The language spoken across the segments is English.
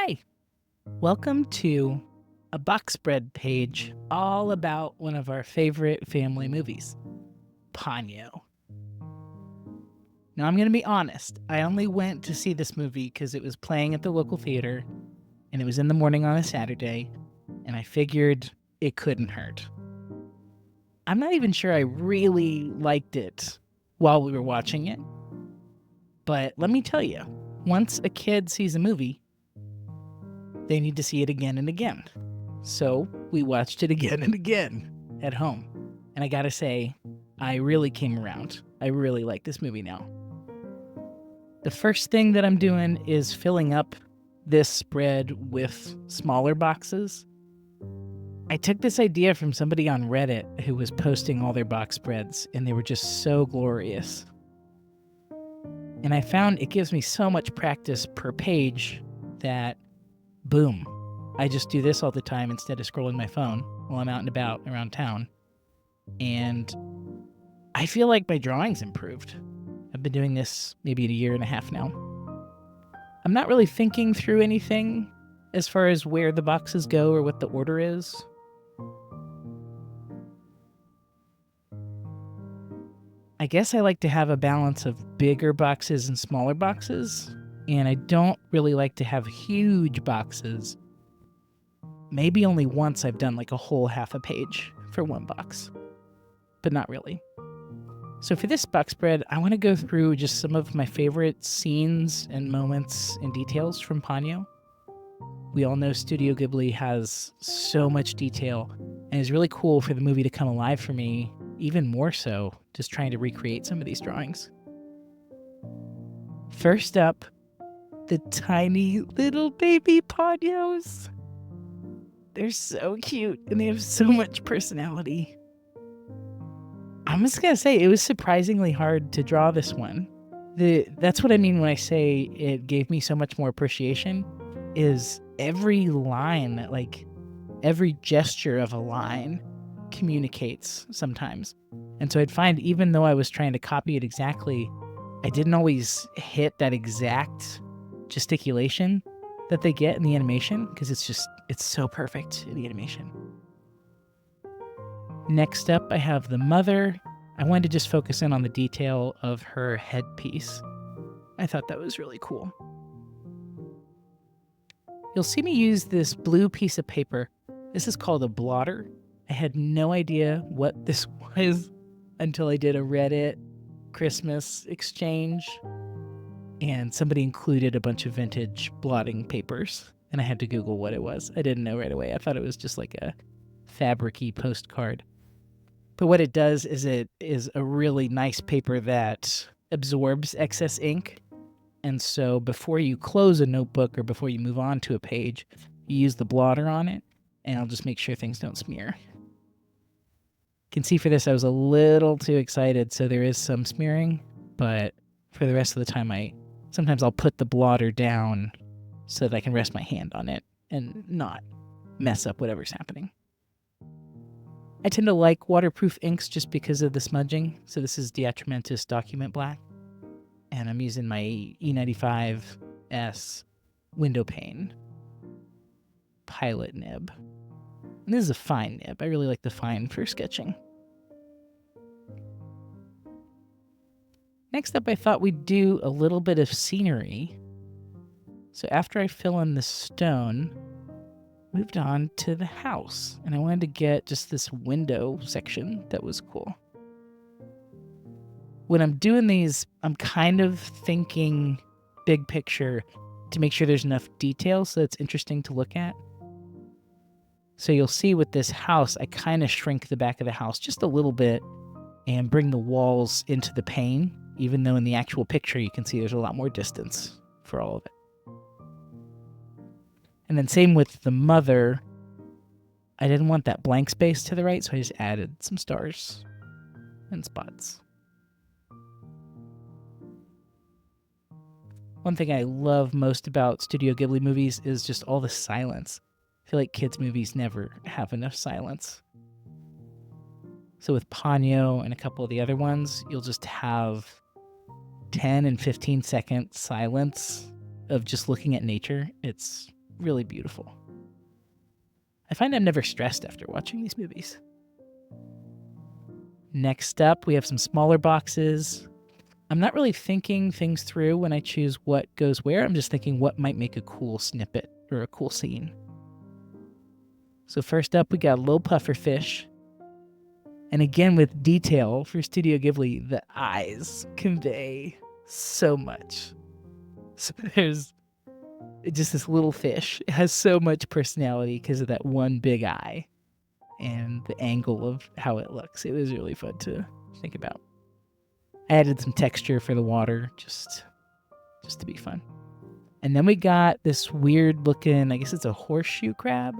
Hi, welcome to a box spread page all about one of our favorite family movies, Ponyo. Now, I'm going to be honest. I only went to see this movie because it was playing at the local theater and it was in the morning on a Saturday, and I figured it couldn't hurt. I'm not even sure I really liked it while we were watching it, but let me tell you, once a kid sees a movie, they need to see it again and again. So we watched it again and again at home. And I gotta say, I really came around. I really like this movie now. The first thing that I'm doing is filling up this spread with smaller boxes. I took this idea from somebody on Reddit who was posting all their box spreads, and they were just so glorious. And I found it gives me so much practice per page that, boom, I just do this all the time instead of scrolling my phone while I'm out and about around town. And I feel like my drawing's improved. I've been doing this maybe a year and a half now. I'm not really thinking through anything as far as where the boxes go or what the order is. I guess I like to have a balance of bigger boxes and smaller boxes, and I don't really like to have huge boxes. Maybe only once I've done like a whole half a page for one box, but not really. So for this box spread, I want to go through just some of my favorite scenes and moments and details from Ponyo. We all know Studio Ghibli has so much detail, and it's really cool for the movie to come alive for me, even more so, just trying to recreate some of these drawings. First up, the tiny little baby Ponyos. They're so cute, and they have so much personality. I'm just going to say, it was surprisingly hard to draw this one. That's what I mean when I say it gave me so much more appreciation, is every line, like every gesture of a line communicates sometimes. And so I'd find even though I was trying to copy it exactly, I didn't always hit that exact gesticulation that they get in the animation, because it's so perfect in the animation. Next up, I have the mother. I wanted to just focus in on the detail of her headpiece. I thought that was really cool. You'll see me use this blue piece of paper. This is called a blotter. I had no idea what this was until I did a Reddit Christmas exchange, and somebody included a bunch of vintage blotting papers, and I had to Google what it was. I didn't know right away. I thought it was just like a fabric-y postcard. But what it does is it is a really nice paper that absorbs excess ink. And so before you close a notebook or before you move on to a page, you use the blotter on it, and I'll just make sure things don't smear. You can see for this, I was a little too excited, so there is some smearing, but for the rest of the time, sometimes I'll put the blotter down so that I can rest my hand on it and not mess up whatever's happening. I tend to like waterproof inks just because of the smudging. So this is Diatramentis Document Black, and I'm using my E95S window pane pilot nib. And this is a fine nib. I really like the fine for sketching. Next up, I thought we'd do a little bit of scenery. So after I fill in the stone, moved on to the house, and I wanted to get just this window section that was cool. When I'm doing these, I'm kind of thinking big picture to make sure there's enough detail so it's interesting to look at. So you'll see with this house, I kind of shrink the back of the house just a little bit and bring the walls into the pane, even though in the actual picture you can see there's a lot more distance for all of it. And then same with the mother. I didn't want that blank space to the right, so I just added some stars and spots. One thing I love most about Studio Ghibli movies is just all the silence. I feel like kids' movies never have enough silence. So with Ponyo and a couple of the other ones, you'll just have 10 and 15 second silence of just looking at nature. It's really beautiful. I find I'm never stressed after watching these movies. Next up, we have some smaller boxes. I'm not really thinking things through when I choose what goes where. I'm just thinking what might make a cool snippet or a cool scene. So first up, we got a little puffer fish. And again, with detail for Studio Ghibli, the eyes convey so much. So there's just this little fish. It has so much personality because of that one big eye and the angle of how it looks. It was really fun to think about. I added some texture for the water just to be fun. And then we got this weird looking, I guess it's a horseshoe crab.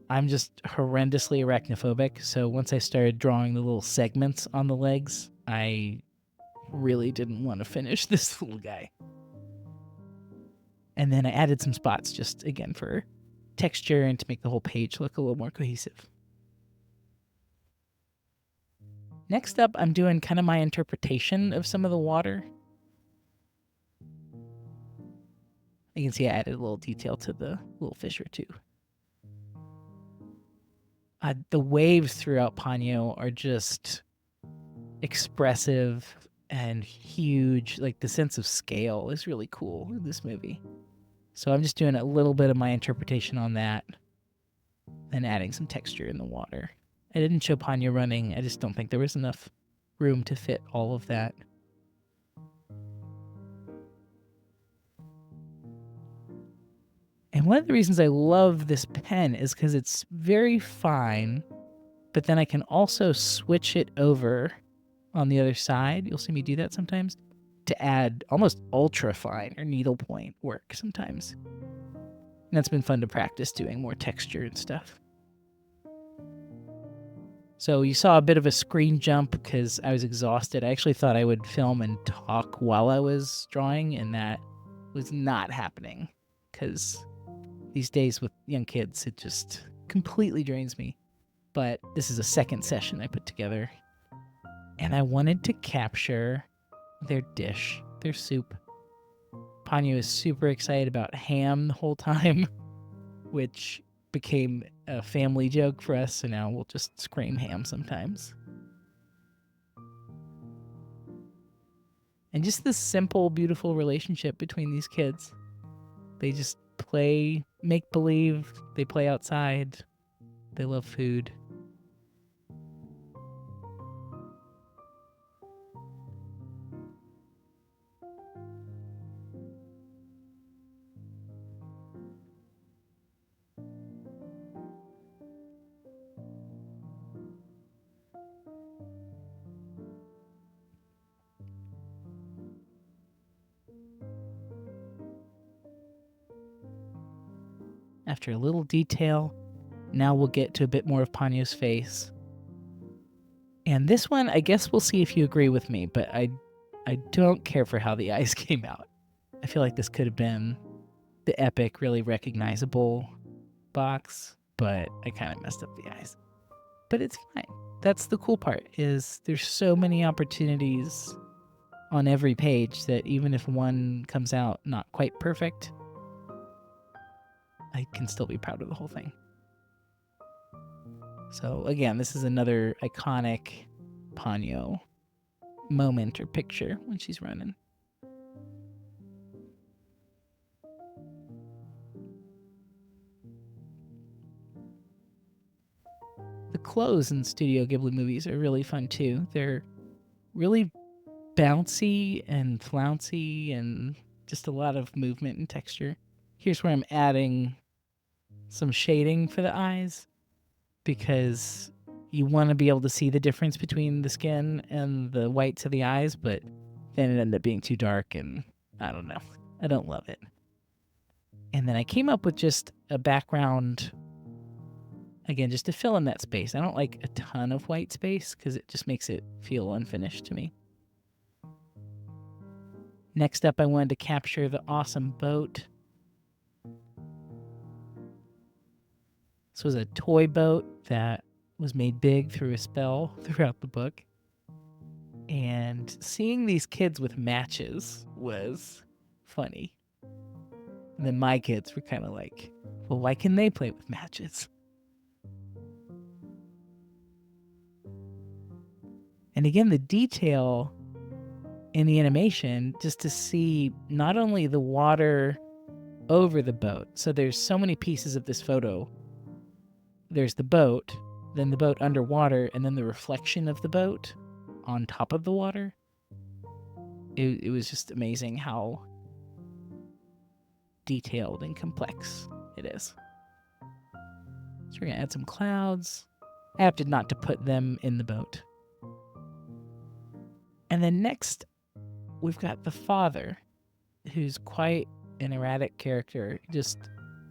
I'm just horrendously arachnophobic, so once I started drawing the little segments on the legs, I really didn't want to finish this little guy. And then I added some spots just, again, for texture and to make the whole page look a little more cohesive. Next up, I'm doing kind of my interpretation of some of the water. You can see I added a little detail to the little fish or two. The waves throughout Ponyo are just expressive and huge. Like the sense of scale is really cool in this movie. So I'm just doing a little bit of my interpretation on that and adding some texture in the water. I didn't show Ponyo running. I just don't think there was enough room to fit all of that. And one of the reasons I love this pen is because it's very fine, but then I can also switch it over on the other side. You'll see me do that sometimes to add almost ultra fine or needlepoint work sometimes. And that's been fun to practice doing more texture and stuff. So you saw a bit of a screen jump because I was exhausted. I actually thought I would film and talk while I was drawing, and that was not happening because these days with young kids, it just completely drains me. But this is a second session I put together, and I wanted to capture their dish, their soup. Ponyo is super excited about ham the whole time, which became a family joke for us, so now we'll just scream ham sometimes. And just this simple, beautiful relationship between these kids. They just play, make believe, they play outside, they love food. After a little detail, now we'll get to a bit more of Ponyo's face. And this one, I guess we'll see if you agree with me, but I don't care for how the eyes came out. I feel like this could have been the epic, really recognizable box, but I kind of messed up the eyes. But it's fine. That's the cool part, is there's so many opportunities on every page that even if one comes out not quite perfect, I can still be proud of the whole thing. So again, this is another iconic Ponyo moment or picture when she's running. The clothes in Studio Ghibli movies are really fun too. They're really bouncy and flouncy and just a lot of movement and texture. Here's where I'm adding some shading for the eyes because you want to be able to see the difference between the skin and the whites of the eyes, but then it ended up being too dark and I don't know. I don't love it. And then I came up with just a background, again, just to fill in that space. I don't like a ton of white space because it just makes it feel unfinished to me. Next up, I wanted to capture the awesome boat. This was a toy boat that was made big through a spell throughout the book. And seeing these kids with matches was funny. And then my kids were kind of like, well, why can they play with matches? And again, the detail in the animation, just to see not only the water over the boat. So there's so many pieces of this photo. There's the boat, then the boat underwater, and then the reflection of the boat on top of the water. It was just amazing how detailed and complex it is. So we're going to add some clouds. I opted not to put them in the boat. And then next, we've got the father, who's quite an erratic character, just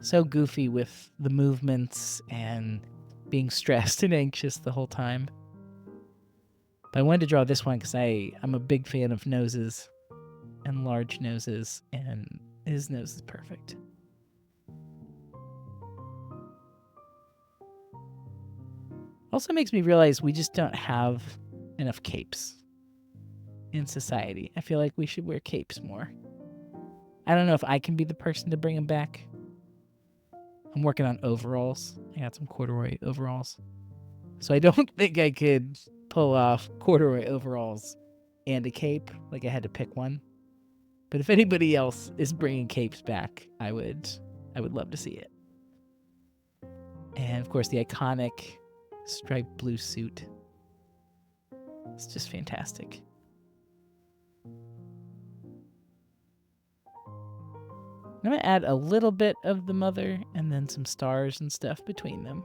so goofy with the movements and being stressed and anxious the whole time. But I wanted to draw this one because I'm a big fan of noses and large noses, and his nose is perfect. Also makes me realize we just don't have enough capes in society. I feel like we should wear capes more. I don't know if I can be the person to bring them back. I'm working on overalls. I got some corduroy overalls. So I don't think I could pull off corduroy overalls and a cape. Like I had to pick one. But if anybody else is bringing capes back, I would love to see it. And of course the iconic striped blue suit. It's just fantastic. I'm going to add a little bit of the mother and then some stars and stuff between them.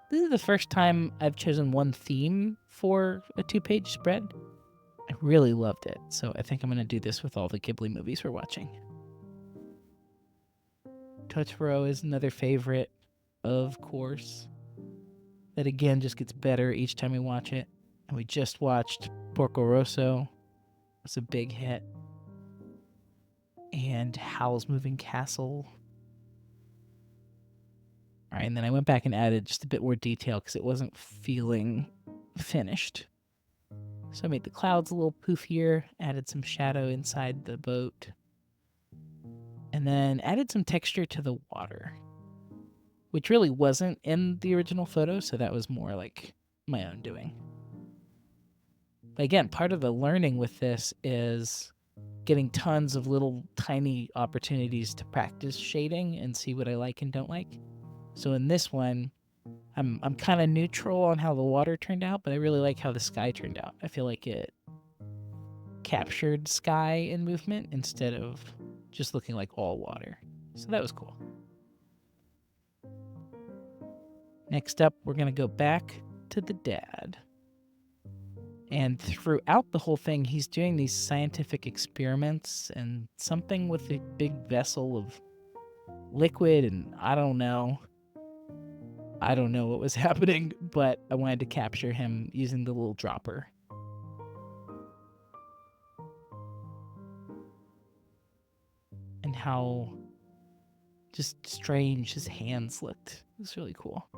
This is the first time I've chosen one theme for a 2-page spread. I really loved it, so I think I'm going to do this with all the Ghibli movies we're watching. Totoro is another favorite, of course. That again just gets better each time we watch it. And we just watched Porco Rosso. It's a big hit. And Howl's Moving Castle. All right, and then I went back and added just a bit more detail because it wasn't feeling finished. So I made the clouds a little poofier, added some shadow inside the boat, and then added some texture to the water, which really wasn't in the original photo, so that was more like my own doing. But again, part of the learning with this is getting tons of little tiny opportunities to practice shading and see what I like and don't like. So in this one, I'm kind of neutral on how the water turned out, but I really like how the sky turned out. I feel like it captured sky and movement instead of just looking like all water. So that was cool. Next up, we're going to go back to the dad. And throughout the whole thing, he's doing these scientific experiments and something with a big vessel of liquid, and I don't know what was happening, but I wanted to capture him using the little dropper. And how just strange his hands looked. It was really cool.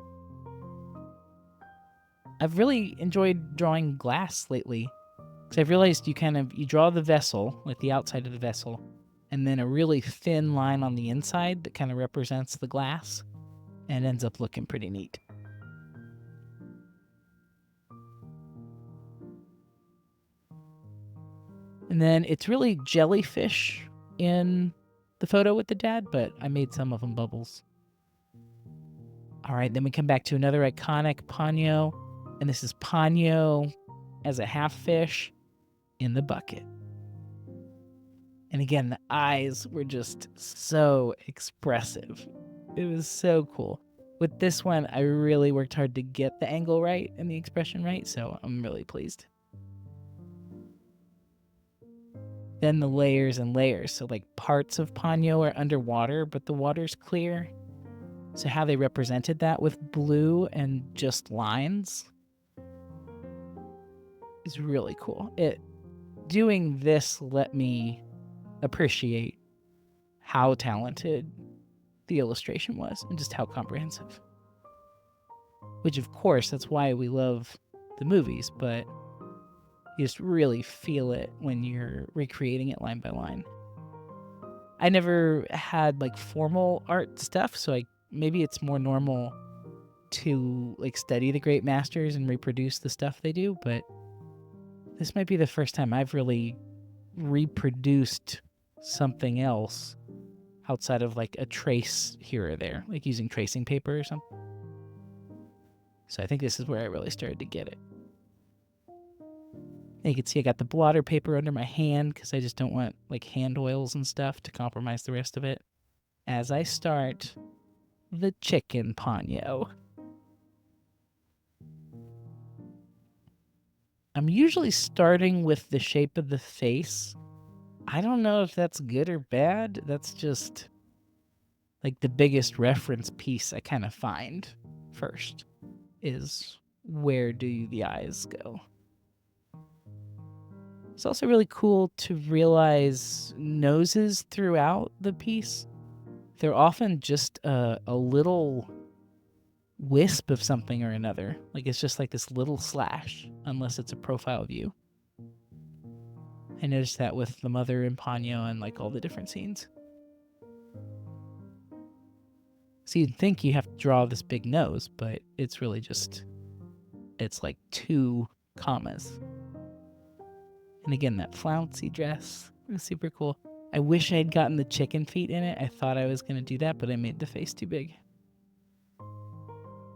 I've really enjoyed drawing glass lately, because I've realized you draw the vessel, like the outside of the vessel, and then a really thin line on the inside that kind of represents the glass, and ends up looking pretty neat. And then it's really jellyfish in the photo with the dad, but I made some of them bubbles. All right, then we come back to another iconic Ponyo, and this is Ponyo as a half fish in the bucket. And again, the eyes were just so expressive. It was so cool. With this one, I really worked hard to get the angle right and the expression right, so I'm really pleased. Then the layers and layers. So like parts of Ponyo are underwater, but the water's clear. So how they represented that with blue and just lines is really cool. Doing this let me appreciate how talented the illustration was and just how comprehensive. Which, of course, that's why we love the movies, but you just really feel it when you're recreating it line by line. I never had like formal art stuff, so maybe it's more normal to like study the great masters and reproduce the stuff they do, but this might be the first time I've really reproduced something else outside of like a trace here or there, like using tracing paper or something. So I think this is where I really started to get it. And you can see I got the blotter paper under my hand because I just don't want like hand oils and stuff to compromise the rest of it. As I start the chicken Ponyo. I'm usually starting with the shape of the face. I don't know if that's good or bad. That's just like the biggest reference piece I kind of find first is where do the eyes go? It's also really cool to realize noses throughout the piece. They're often just a little wisp of something or another. Like it's just like this little slash, unless it's a profile view. I noticed that with the mother and Ponyo and like all the different scenes. So you'd think you have to draw this big nose, but it's really just, it's like 2 commas. And again, that flouncy dress is super cool. I wish I had gotten the chicken feet in it. I thought I was going to do that, but I made the face too big.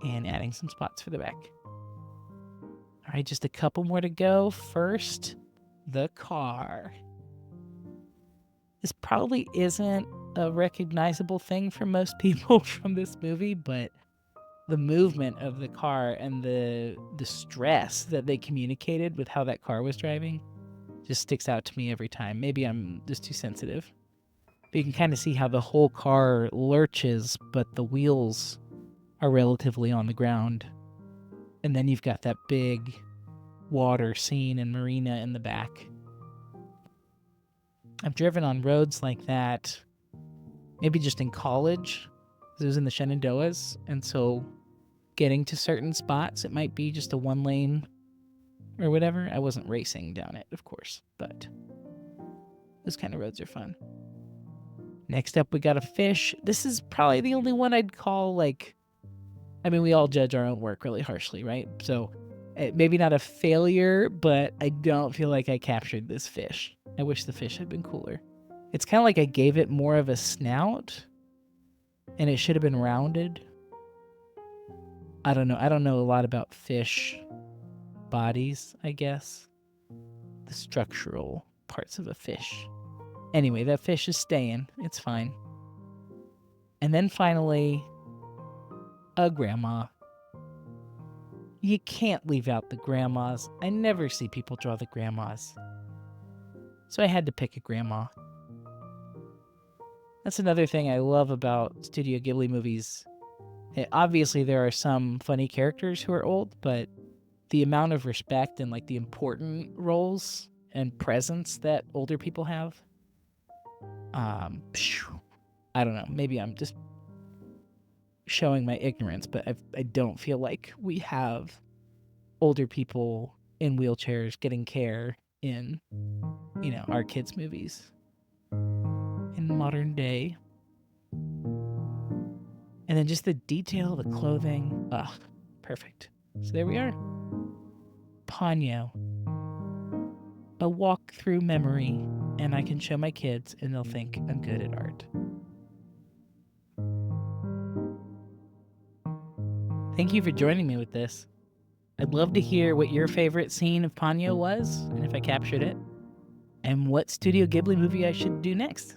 And adding some spots for the back. All right, just a couple more to go. First, the car. This probably isn't a recognizable thing for most people from this movie, but the movement of the car and the stress that they communicated with how that car was driving just sticks out to me every time. Maybe I'm just too sensitive. But you can kind of see how the whole car lurches, but the wheels are relatively on the ground. And then you've got that big water scene and marina in the back. I've driven on roads like that, maybe just in college. It was in the Shenandoahs, and so getting to certain spots, it might be just a 1-lane or whatever. I wasn't racing down it, of course, but those kind of roads are fun. Next up, we got a fish. This is probably the only one I'd call like, I mean, we all judge our own work really harshly, right? So maybe not a failure, but I don't feel like I captured this fish. I wish the fish had been cooler. It's kind of like I gave it more of a snout, and it should have been rounded. I don't know. I don't know a lot about fish bodies, I guess. The structural parts of a fish. Anyway, that fish is staying. It's fine. And then finally, a grandma. You can't leave out the grandmas. I never see people draw the grandmas. So I had to pick a grandma. That's another thing I love about Studio Ghibli movies. Obviously, there are some funny characters who are old, but the amount of respect and like the important roles and presence that older people have, I don't know. Maybe I'm just showing my ignorance, but I don't feel like we have older people in wheelchairs getting care in, our kids' movies in modern day. And then just the detail, the clothing. Perfect. So there we are. Ponyo. A walk through memory, and I can show my kids and they'll think I'm good at art. Thank you for joining me with this. I'd love to hear what your favorite scene of Ponyo was, and if I captured it, and what Studio Ghibli movie I should do next.